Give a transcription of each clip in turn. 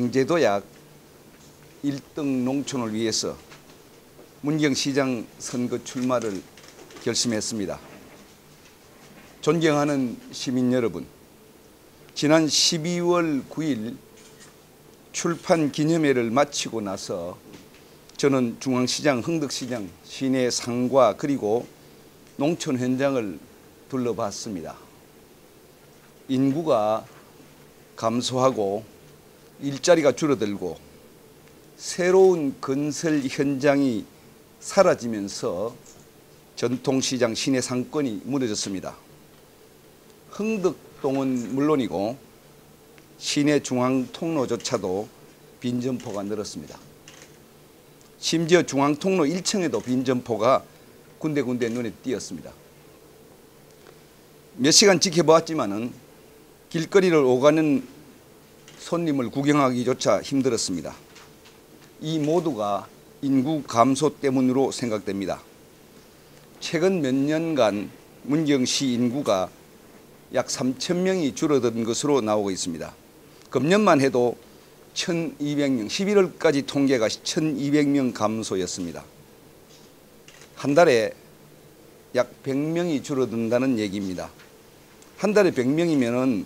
경제도약 1등 농촌을 위해서 문경시장 선거 출마를 결심했습니다. 존경하는 시민 여러분, 지난 12월 9일 출판 기념회를 마치고 나서 저는 중앙시장, 흥덕시장, 시내 상과 그리고 농촌 현장을 둘러봤습니다. 인구가 감소하고 일자리가 줄어들고 새로운 건설 현장이 사라지면서 전통시장 시내 상권이 무너졌습니다. 흥덕동은 물론이고 시내 중앙통로조차도 빈점포가 늘었습니다. 심지어 중앙통로 1층에도 빈점포가 군데군데 눈에 띄었습니다. 몇 시간 지켜보았지만은 길거리를 오가는 손님을 구경하기조차 힘들었습니다. 이 모두가 인구 감소 때문으로 생각됩니다. 최근 몇 년간 문경시 인구가 약 3,000명이 줄어든 것으로 나오고 있습니다. 금년만 해도 1,200명, 11월까지 통계가 1,200명 감소였습니다. 한 달에 약 100명이 줄어든다는 얘기입니다. 한 달에 100명이면은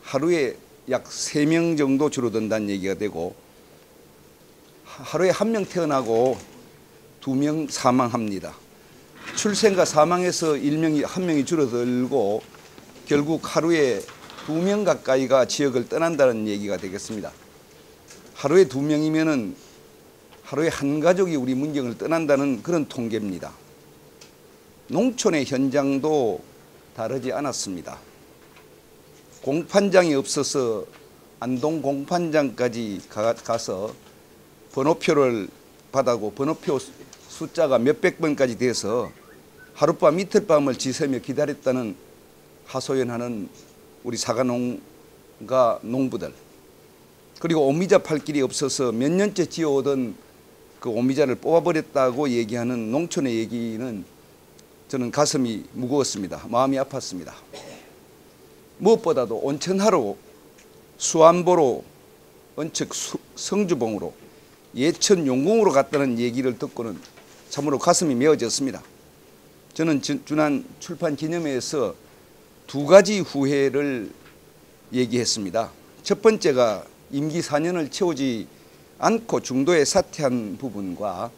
하루에 약 3명 정도 줄어든다는 얘기가 되고, 하루에 1명 태어나고 2명 사망합니다. 출생과 사망에서 1명이 줄어들고 결국 하루에 2명 가까이가 지역을 떠난다는 얘기가 되겠습니다. 하루에 2명이면은 하루에 한 가족이 우리 문경을 떠난다는 그런 통계입니다. 농촌의 현장도 다르지 않았습니다. 공판장이 없어서 안동 공판장까지 가서 번호표를 받아고 번호표 숫자가 몇백 번까지 돼서 하룻밤 이틀밤을 지새며 기다렸다는 하소연하는 우리 사과농가 농부들, 그리고 오미자 팔 길이 없어서 몇 년째 지어오던 그 오미자를 뽑아버렸다고 얘기하는 농촌의 얘기는 저는 가슴이 무거웠습니다. 마음이 아팠습니다. 무엇보다도 온천하러, 수안보로, 언척 성주봉으로, 예천 용궁으로 갔다는 얘기를 듣고는 참으로 가슴이 메어졌습니다. 저는 지난 출판 기념회에서 2가지 후회를 얘기했습니다. 첫 번째가 임기 4년을 채우지 않고 중도에 사퇴한 부분과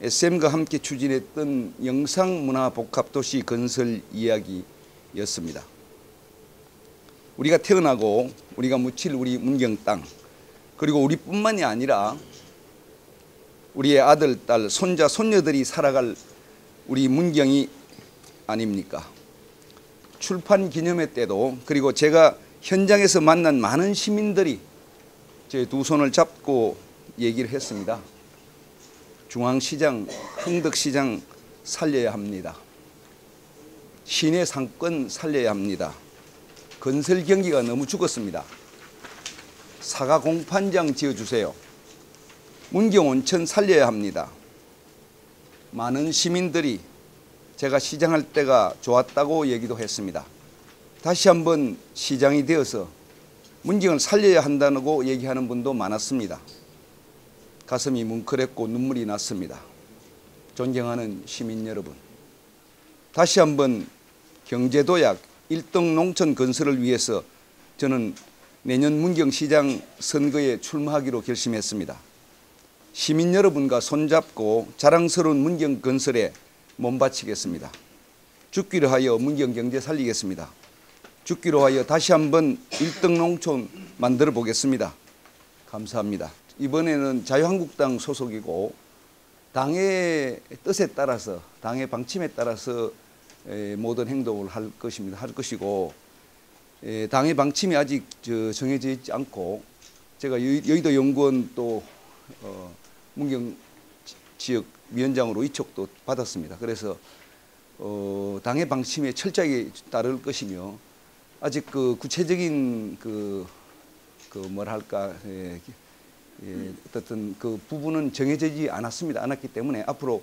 SM과 함께 추진했던 영상문화복합도시 건설 이야기였습니다. 우리가 태어나고 우리가 묻힐 우리 문경 땅, 그리고 우리뿐만이 아니라 우리의 아들, 딸, 손자, 손녀들이 살아갈 우리 문경이 아닙니까? 출판 기념회 때도, 그리고 제가 현장에서 만난 많은 시민들이 제 두 손을 잡고 얘기를 했습니다. 중앙시장, 흥덕시장 살려야 합니다. 시내 상권 살려야 합니다. 건설 경기가 너무 죽었습니다. 사과 공판장 지어주세요. 문경 온천 살려야 합니다. 많은 시민들이 제가 시장할 때가 좋았다고 얘기도 했습니다. 다시 한번 시장이 되어서 문경을 살려야 한다고 얘기하는 분도 많았습니다. 가슴이 뭉클했고 눈물이 났습니다. 존경하는 시민 여러분, 다시 한번 경제도약 1등 농촌 건설을 위해서 저는 내년 문경시장 선거에 출마하기로 결심했습니다. 시민 여러분과 손잡고 자랑스러운 문경 건설에 몸바치겠습니다. 죽기로 하여 문경 경제 살리겠습니다. 죽기로 하여 다시 한번 1등 농촌 만들어 보겠습니다. 감사합니다. 이번에는 자유한국당 소속이고 당의 뜻에 따라서, 당의 방침에 따라서 모든 행동을 할 것이고, 당의 방침이 아직 정해져 있지 않고, 제가 여의도 연구원 또 문경 지역 위원장으로 이촉도 받았습니다. 그래서 당의 방침에 철저하게 따를 것이며, 아직 그 구체적인 뭐랄까 어떤 그 부분은 정해지지 않았기 때문에 앞으로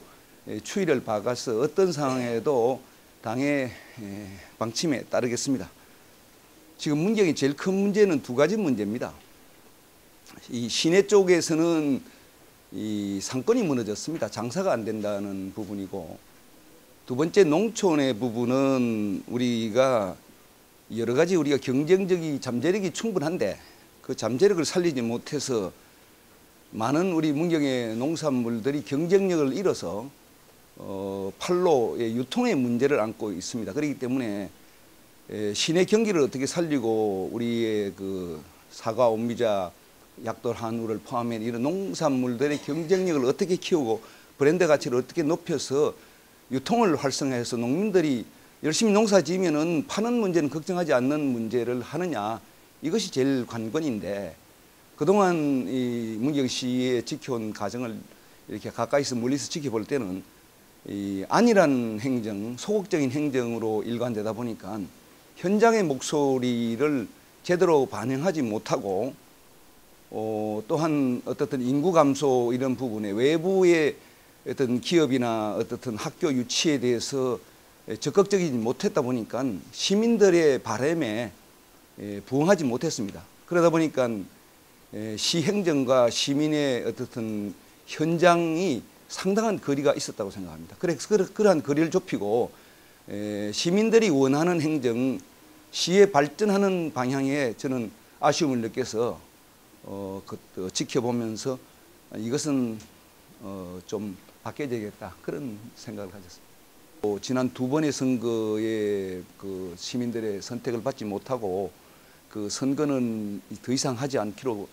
추이를 봐가서 어떤 상황에도 당의 방침에 따르겠습니다. 지금 문경이 제일 큰 문제는 2가지 문제입니다. 이 시내 쪽에서는 이 상권이 무너졌습니다. 장사가 안 된다는 부분이고, 두 번째 농촌의 부분은 우리가 여러 가지 우리가 경쟁적인 잠재력이 충분한데 그 잠재력을 살리지 못해서 많은 우리 문경의 농산물들이 경쟁력을 잃어서 판로의 유통의 문제를 안고 있습니다. 그렇기 때문에 시내 경기를 어떻게 살리고 우리의 그 사과, 오미자, 약돌, 한우를 포함한 이런 농산물들의 경쟁력을 어떻게 키우고 브랜드 가치를 어떻게 높여서 유통을 활성화해서 농민들이 열심히 농사 지으면은 파는 문제는 걱정하지 않는 문제를 하느냐, 이것이 제일 관건인데, 그동안 이 문경시에 지켜온 과정을 이렇게 가까이서 멀리서 지켜볼 때는 이 안일한 행정, 소극적인 행정으로 일관되다 보니까 현장의 목소리를 제대로 반영하지 못하고, 또한 어떻든 인구 감소 이런 부분에 외부의 어떤 기업이나 어떻든 학교 유치에 대해서 적극적이지 못했다 보니까 시민들의 바람에 부응하지 못했습니다. 그러다 보니까 시행정과 시민의 어떻든 현장이 상당한 거리가 있었다고 생각합니다. 그래서 그러한 거리를 좁히고 시민들이 원하는 행정, 시의 발전하는 방향에 저는 아쉬움을 느껴서 지켜보면서 이것은 좀 바뀌어야 되겠다, 그런 생각을 가졌습니다. 지난 두 번의 선거에 그 시민들의 선택을 받지 못하고 그 선거는 더 이상 하지 않기로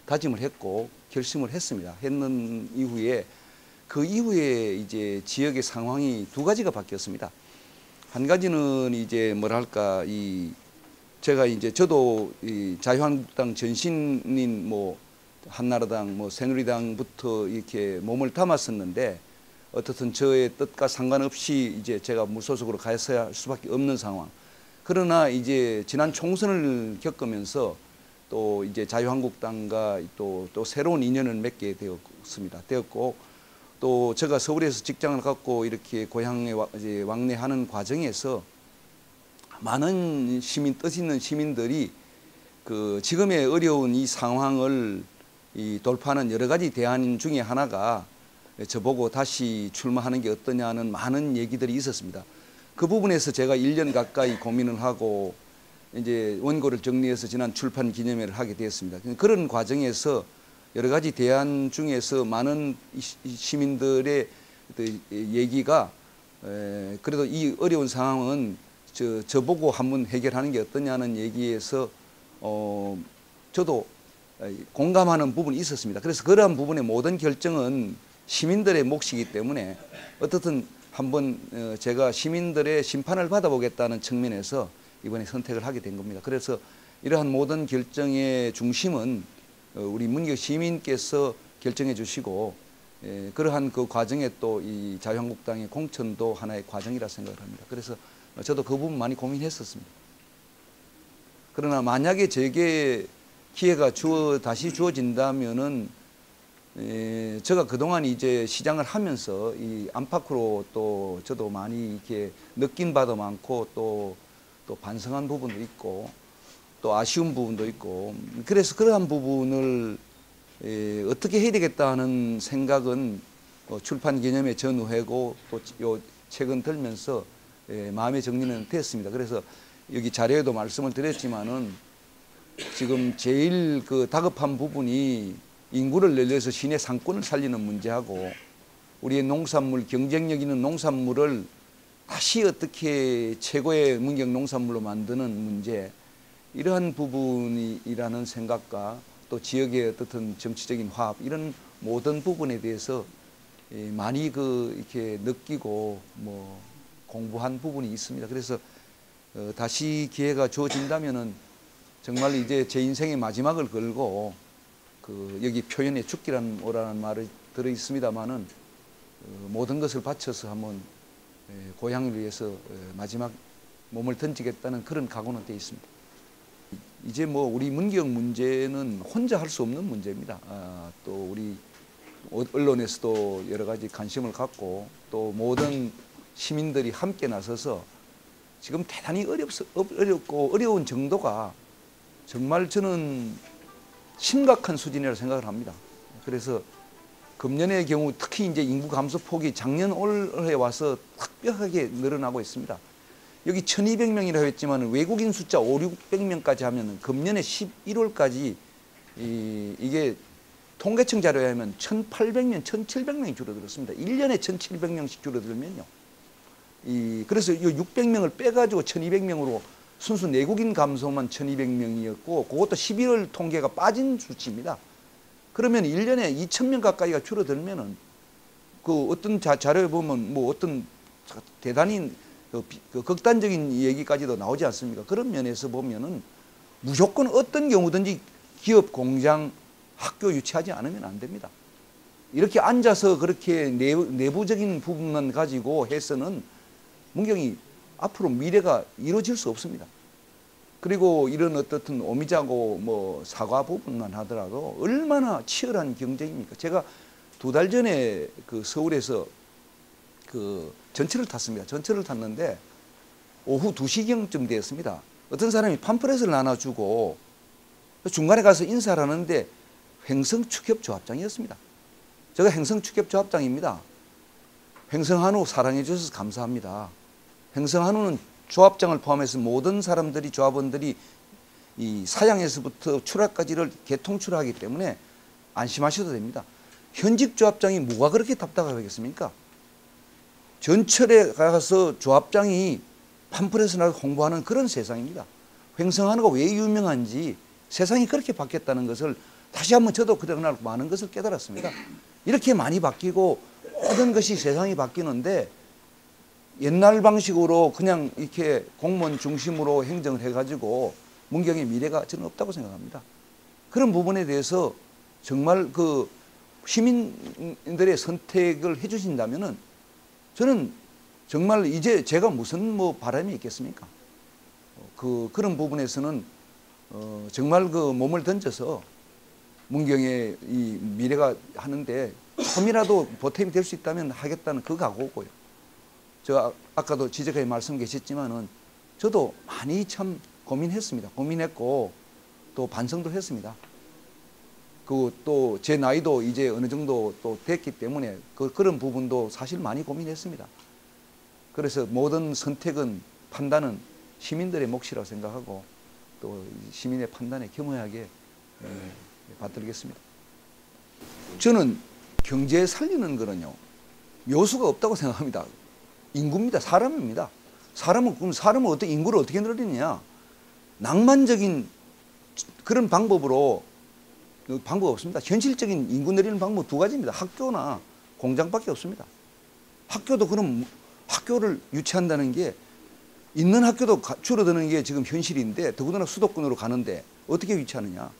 다짐을 했고 결심을 했습니다. 했는 이후에 그 이후에 이제 지역의 상황이 두 가지가 바뀌었습니다. 한 가지는 이제 뭐랄까 제가 이제 저도 이 자유한국당 전신인 뭐 한나라당, 뭐 새누리당부터 이렇게 몸을 담았었는데 어떻든 저의 뜻과 상관없이 이제 제가 무소속으로 가서야 할 수밖에 없는 상황. 그러나 이제 지난 총선을 겪으면서 또 이제 자유한국당과 또 새로운 인연을 맺게 되었고, 또 제가 서울에서 직장을 갖고 이렇게 고향에 이제 왕래하는 과정에서 많은 뜻 있는 시민들이 그 지금의 어려운 이 상황을 돌파하는 여러 가지 대안 중에 하나가 저보고 다시 출마하는 게 어떠냐는 많은 얘기들이 있었습니다. 그 부분에서 제가 1년 가까이 고민을 하고 이제 원고를 정리해서 지난 출판 기념회를 하게 되었습니다. 그런 과정에서 여러 가지 대안 중에서 많은 시민들의 얘기가 그래도 이 어려운 상황은 저보고 한번 해결하는 게 어떠냐는 얘기에서 저도 공감하는 부분이 있었습니다. 그래서 그러한 부분의 모든 결정은 시민들의 몫이기 때문에 어떻든 한번 제가 시민들의 심판을 받아보겠다는 측면에서 이번에 선택을 하게 된 겁니다. 그래서 이러한 모든 결정의 중심은 우리 문경 시민께서 결정해 주시고 그러한 그 과정에 또 이 자유한국당의 공천도 하나의 과정이라 생각을 합니다. 그래서 저도 그 부분 많이 고민했었습니다. 그러나 만약에 제게 기회가 다시 주어진다면은 제가 그동안 이제 시장을 하면서 이 안팎으로 또 저도 많이 이렇게 느낀 바도 많고 또 반성한 부분도 있고 또 아쉬운 부분도 있고, 그래서 그러한 부분을 어떻게 해야 되겠다는 생각은 출판 기념회 전후회고 또 요 최근 들면서 마음의 정리는 됐습니다. 그래서 여기 자료에도 말씀을 드렸지만은 지금 제일 그 다급한 부분이 인구를 늘려서 시내 상권을 살리는 문제하고 우리의 농산물, 경쟁력 있는 농산물을 다시 어떻게 최고의 문경 농산물로 만드는 문제, 이러한 부분이라는 생각과 또 지역의 어떤 정치적인 화합, 이런 모든 부분에 대해서 많이 이렇게 느끼고 뭐 공부한 부분이 있습니다. 그래서 다시 기회가 주어진다면은 정말 이제 제 인생의 마지막을 걸고 여기 표현에 죽기라는 오라는 말이 들어 있습니다만은 모든 것을 바쳐서 한번 고향을 위해서 마지막 몸을 던지겠다는 그런 각오는 되어 있습니다. 이제 뭐 우리 문경 문제는 혼자 할 수 없는 문제입니다. 또 우리 언론에서도 여러 가지 관심을 갖고 또 모든 시민들이 함께 나서서 지금 대단히 어렵고 어려운 정도가 정말 저는 심각한 수준이라고 생각을 합니다. 그래서 금년의 경우 특히 이제 인구 감소 폭이 작년 올해 와서 특별하게 늘어나고 있습니다. 여기 1200명이라고 했지만 외국인 숫자 600명까지 하면 금년에 11월까지 이게 통계청 자료에 하면 1800명, 1700명이 줄어들었습니다. 1년에 1700명씩 줄어들면요. 그래서 이 600명을 빼가지고 1200명으로 순수 내국인 감소만 1200명이었고 그것도 11월 통계가 빠진 수치입니다. 그러면 1년에 2000명 가까이가 줄어들면은 그 어떤 자료에 보면 뭐 어떤 대단히 그 극단적인 얘기까지도 나오지 않습니까? 그런 면에서 보면은 무조건 어떤 경우든지 기업, 공장, 학교 유치하지 않으면 안 됩니다. 이렇게 앉아서 그렇게 내부적인 부분만 가지고 해서는 문경이 앞으로 미래가 이루어질 수 없습니다. 그리고 이런 어떻든 오미자고 뭐 사과 부분만 하더라도 얼마나 치열한 경쟁입니까? 제가 2달 전에 그 서울에서 그 전철을 탔습니다. 전철을 탔는데 오후 2시경쯤 되었습니다. 어떤 사람이 팜플렛을 나눠주고 중간에 가서 인사를 하는데 횡성축협조합장이었습니다. 제가 횡성축협조합장입니다. 횡성한우 사랑해 주셔서 감사합니다. 횡성한우는 조합장을 포함해서 모든 사람들이 조합원들이 이 사양에서부터 출하까지를 개통출하하기 때문에 안심하셔도 됩니다. 현직 조합장이 뭐가 그렇게 답답하겠습니까? 전철에 가서 조합장이 팜플렛을 홍보하는 그런 세상입니다. 횡성한우가 왜 유명한지 세상이 그렇게 바뀌었다는 것을 다시 한번 저도 그날 많은 것을 깨달았습니다. 이렇게 많이 바뀌고 모든 것이 세상이 바뀌는데 옛날 방식으로 그냥 이렇게 공무원 중심으로 행정을 해가지고 문경의 미래가 저는 없다고 생각합니다. 그런 부분에 대해서 정말 그 시민들의 선택을 해주신다면은 저는 정말 이제 제가 무슨 뭐 바람이 있겠습니까? 그런 부분에서는 정말 그 몸을 던져서 문경의 이 미래가 하는데 조금이라도 보탬이 될 수 있다면 하겠다는 그 각오고요. 제가 아까도 지적하게 말씀 계셨지만은 저도 많이 참 고민했습니다. 고민했고 또 반성도 했습니다. 그 또 제 나이도 이제 어느 정도 또 됐기 때문에 그런 부분도 사실 많이 고민했습니다. 그래서 모든 선택은 판단은 시민들의 몫이라고 생각하고 또 시민의 판단에 겸허하게 받들겠습니다. 저는 경제 살리는 거는요 묘수가 없다고 생각합니다. 인구입니다. 사람입니다. 사람은 어떻게 인구를 어떻게 늘리느냐? 낭만적인 그런 방법으로 방법 없습니다. 현실적인 인구 늘리는 방법 2가지입니다. 학교나 공장밖에 없습니다. 학교도 그럼 학교를 유치한다는 게 있는 학교도 줄어드는 게 지금 현실인데 더군다나 수도권으로 가는데 어떻게 유치하느냐?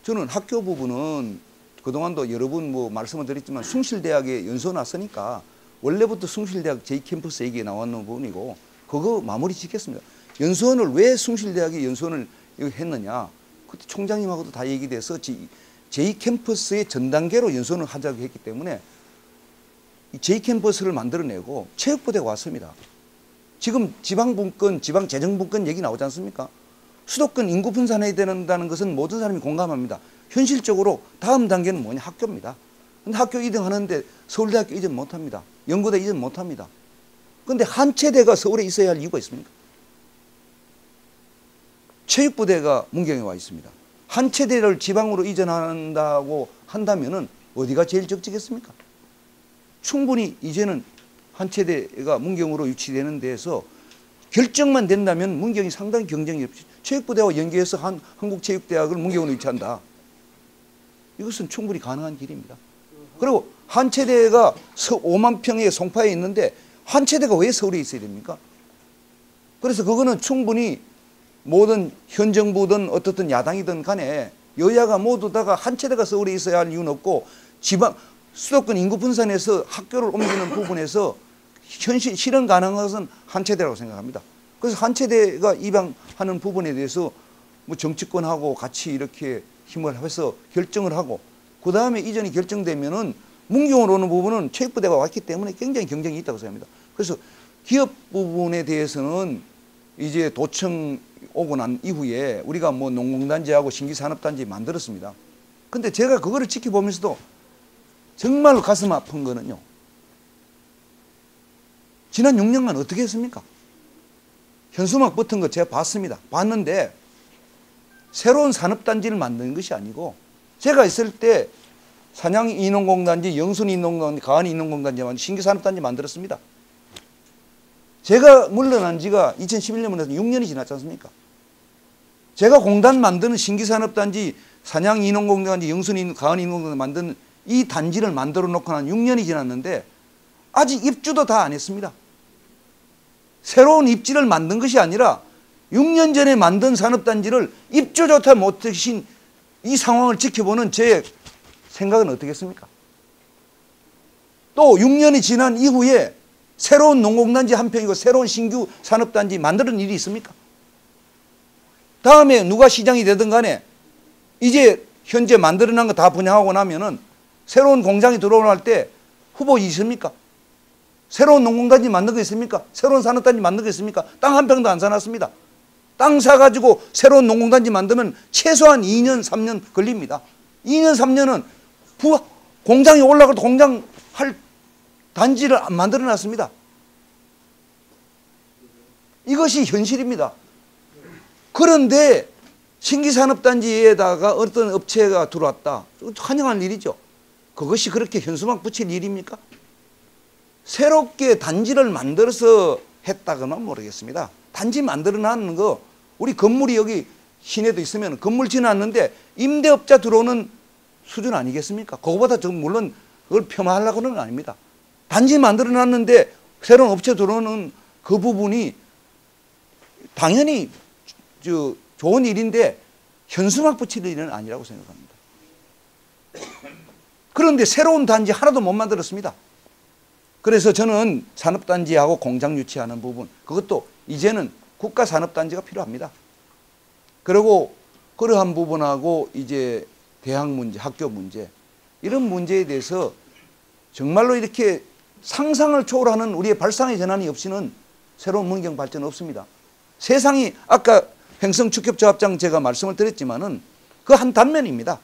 저는 학교 부분은 그동안도 여러 번 뭐 말씀을 드렸지만 숭실대학에 연수원 왔으니까 원래부터 숭실대학 제2캠퍼스 얘기가 나왔는 부분이고 그거 마무리 짓겠습니다. 연수원을 왜 숭실대학이 연수원을 했느냐? 그때 총장님하고도 다 얘기돼서 제2캠퍼스의 전 단계로 연수원을 하자고 했기 때문에 제2캠퍼스를 만들어내고 체육부대가 왔습니다. 지금 지방분권, 지방재정분권 얘기 나오지 않습니까? 수도권 인구 분산해야 된다는 것은 모든 사람이 공감합니다. 현실적으로 다음 단계는 뭐냐? 학교입니다. 근데 학교 이전하는데 서울대학교 이전 못합니다. 연고대 이전 못합니다. 그런데 한체대가 서울에 있어야 할 이유가 있습니까? 체육부대가 문경에 와 있습니다. 한체대를 지방으로 이전한다고 한다면은 어디가 제일 적지겠습니까? 충분히 이제는 한체대가 문경으로 유치되는 데에서 결정만 된다면 문경이 상당히 경쟁력, 체육부대와 연계해서 한국체육대학을 문경으로 유치한다. 이것은 충분히 가능한 길입니다. 그리고 한체대가 5만 평의 송파에 있는데 한체대가 왜 서울에 있어야 됩니까? 그래서 그거는 충분히 모든 현 정부든 어떻든 야당이든 간에 여야가 모두 다가 한체대가 서울에 있어야 할 이유는 없고 지방 수도권 인구 분산에서 학교를 옮기는 부분에서 현실 실현 가능한 것은 한체대라고 생각합니다. 그래서 한체대가 입양하는 부분에 대해서 뭐 정치권하고 같이 이렇게 힘을 해서 결정을 하고 그 다음에 이전이 결정되면은 문경으로 오는 부분은 체육부대가 왔기 때문에 굉장히 경쟁이 있다고 생각합니다. 그래서 기업 부분에 대해서는 이제 도청 오고 난 이후에 우리가 뭐 농공단지하고 신기산업단지 만들었습니다. 근데 제가 그거를 지켜보면서도 정말로 가슴 아픈 거는요, 지난 6년간 어떻게 했습니까? 현수막 붙은 거 제가 봤습니다. 봤는데 새로운 산업단지를 만드는 것이 아니고, 제가 있을 때 산양인농공단지, 영순인농공단지, 가안인농공단지, 신기산업단지 만들었습니다. 제가 물러난 지가 2011년부터 6년이 지났지 않습니까? 제가 공단 만드는 신기산업단지, 산양인농공단지, 영순인, 가안인농공단지 만드는 이 단지를 만들어 놓고 한 6년이 지났는데 아직 입주도 다 안 했습니다. 새로운 입지를 만든 것이 아니라 6년 전에 만든 산업단지를 입주조차 못하신 이 상황을 지켜보는 제 생각은 어떻겠습니까? 또 6년이 지난 이후에 새로운 농공단지 한 평이고 새로운 신규 산업단지 만드는 일이 있습니까? 다음에 누가 시장이 되든 간에 이제 현재 만들어낸 거 다 분양하고 나면은 새로운 공장이 들어올 때 후보 있습니까? 새로운 농공단지 만든 거 있습니까? 새로운 산업단지 만든 거 있습니까? 땅 한 평도 안 사놨습니다. 땅 사가지고 새로운 농공단지 만들면 최소한 2년, 3년 걸립니다. 2년, 3년은 공장이 올라가도 공장 할 단지를 안 만들어 놨습니다. 이것이 현실입니다. 그런데 신기산업단지에다가 어떤 업체가 들어왔다. 환영할 일이죠. 그것이 그렇게 현수막 붙일 일입니까? 새롭게 단지를 만들어서 했다고는 모르겠습니다. 단지 만들어 놨는 거, 우리 건물이 여기 시내도 있으면 건물 지어놨는데 임대업자 들어오는 수준 아니겠습니까? 그거보다 좀 물론 그걸 폄하하려고는 건 아닙니다. 단지 만들어 놨는데 새로운 업체 들어오는 그 부분이 당연히 좋은 일인데 현수막 붙일 일은 아니라고 생각합니다. 그런데 새로운 단지 하나도 못 만들었습니다. 그래서 저는 산업단지하고 공장 유치하는 부분, 그것도 이제는 국가산업단지가 필요합니다. 그리고 그러한 부분하고 이제 대학 문제, 학교 문제, 이런 문제에 대해서 정말로 이렇게 상상을 초월하는 우리의 발상의 전환이 없이는 새로운 문경 발전은 없습니다. 세상이 아까 횡성축협조합장 제가 말씀을 드렸지만은 그 한 단면입니다.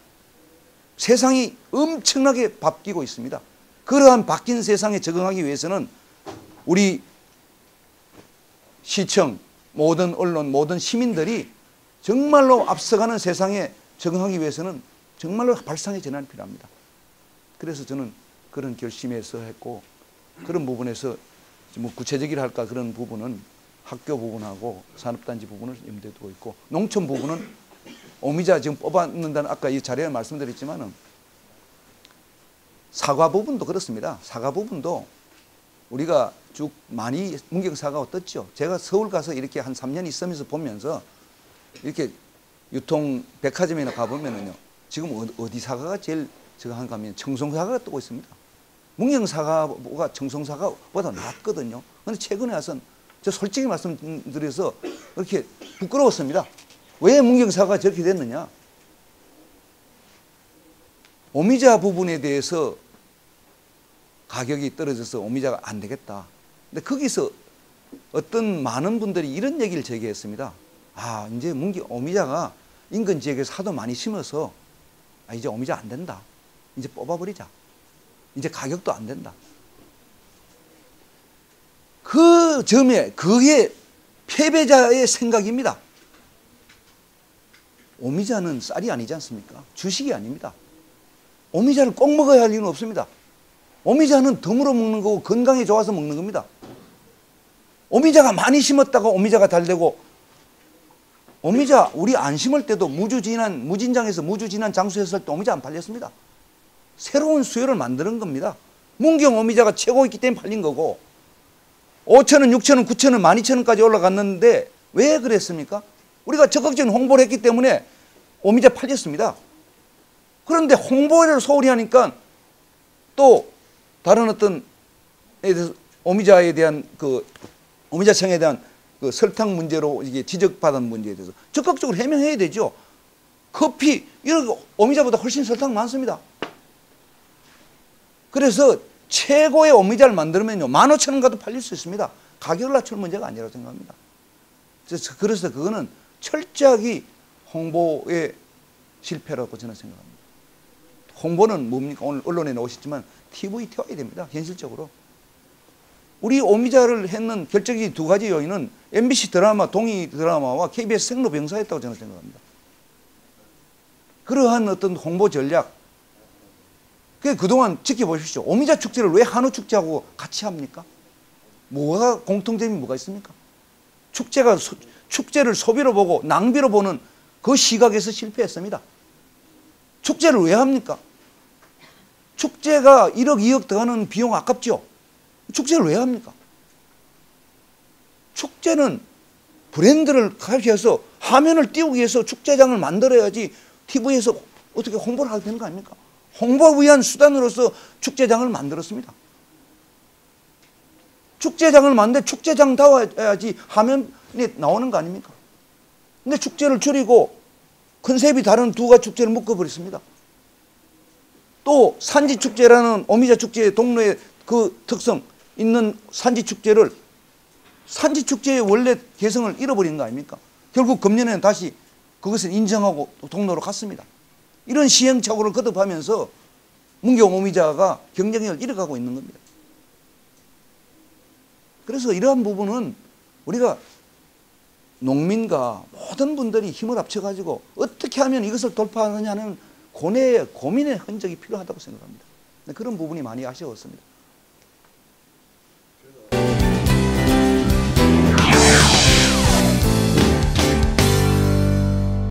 세상이 엄청나게 바뀌고 있습니다. 그러한 바뀐 세상에 적응하기 위해서는 우리 시청, 모든 언론, 모든 시민들이 정말로 앞서가는 세상에 적응하기 위해서는 정말로 발상의 전환이 필요합니다. 그래서 저는 그런 결심에서 했고, 그런 부분에서 뭐 구체적이라 할까, 그런 부분은 학교 부분하고 산업단지 부분을 염두에 두고 있고, 농촌 부분은 오미자 지금 뽑았는다는 아까 이 자리에 말씀드렸지만은 사과 부분도 그렇습니다. 사과 부분도 우리가 쭉 많이 문경 사과가 어떻죠? 제가 서울 가서 이렇게 한 3년 있으면서 보면서 이렇게 유통 백화점이나 가보면은요, 지금 어디 사과가 제일 저거 한가 하면 청송사과가 뜨고 있습니다. 문경 사과가 청송사과보다 낫거든요. 그런데 최근에 와서는 저 솔직히 말씀드려서 그렇게 부끄러웠습니다. 왜 문경 사과가 저렇게 됐느냐? 오미자 부분에 대해서 가격이 떨어져서 오미자가 안 되겠다. 근데 거기서 어떤 많은 분들이 이런 얘기를 제기했습니다. 아, 이제 오미자가 인근 지역에서 하도 많이 심어서 이제 오미자 안 된다. 이제 뽑아버리자. 이제 가격도 안 된다. 그 점에 그게 패배자의 생각입니다. 오미자는 쌀이 아니지 않습니까? 주식이 아닙니다. 오미자를 꼭 먹어야 할 이유는 없습니다. 오미자는 덤으로 먹는 거고 건강에 좋아서 먹는 겁니다. 오미자가 많이 심었다가 오미자가 달되고, 오미자 우리 안 심을 때도 무진장에서 무주진한 장수했을 때 오미자 안 팔렸습니다. 새로운 수요를 만드는 겁니다. 문경 오미자가 최고였기 때문에 팔린 거고, 5,000원, 6,000원, 9,000원, 12,000원까지 올라갔는데 왜 그랬습니까? 우리가 적극적인 홍보를 했기 때문에 오미자 팔렸습니다. 그런데 홍보를 소홀히 하니까 또 다른 어떤 오미자에 대한 오미자청에 대한 그 설탕 문제로 이게 지적받은 문제에 대해서 적극적으로 해명해야 되죠. 커피 이런 거 오미자보다 훨씬 설탕 많습니다. 그래서 최고의 오미자를 만들면요 15,000원 가도 팔릴 수 있습니다. 가격을 낮출 문제가 아니라고 생각합니다. 그래서 그거는 철저하게 홍보의 실패라고 저는 생각합니다. 홍보는 뭡니까? 오늘 언론에 나오셨지만 TV 튀어야 됩니다. 현실적으로. 우리 오미자를 했는 결정적인 두 가지 요인은 MBC 드라마, 동의 드라마와 KBS 생로병사였다고 저는 생각합니다. 그러한 어떤 홍보 전략, 그동안 지켜보십시오. 오미자 축제를 왜 한우 축제하고 같이 합니까? 뭐가 공통점이 뭐가 있습니까? 축제를 소비로 보고 낭비로 보는 그 시각에서 실패했습니다. 축제를 왜 합니까? 축제가 1억, 2억 들어가는 비용 아깝죠? 축제를 왜 합니까? 축제는 브랜드를 가르쳐서 화면을 띄우기 위해서 축제장을 만들어야지 TV에서 어떻게 홍보를 하게 되는 거 아닙니까? 홍보를 위한 수단으로서 축제장을 만들었습니다. 축제장을 만드는데 축제장다워야지 화면에 나오는 거 아닙니까? 근데 축제를 줄이고 컨셉이 다른 두 가지 축제를 묶어버렸습니다. 또 산지축제라는 오미자 축제의 동네의 그 특성 있는 산지축제를 산지축제의 원래 개성을 잃어버린 거 아닙니까? 결국 금년에는 다시 그것을 인정하고 동로로 갔습니다. 이런 시행착오를 거듭하면서 문경 오미자가 경쟁력을 잃어가고 있는 겁니다. 그래서 이러한 부분은 우리가 농민과 모든 분들이 힘을 합쳐가지고 어떻게 하면 이것을 돌파하느냐는 고민의 흔적이 필요하다고 생각합니다. 그런 부분이 많이 아쉬웠습니다.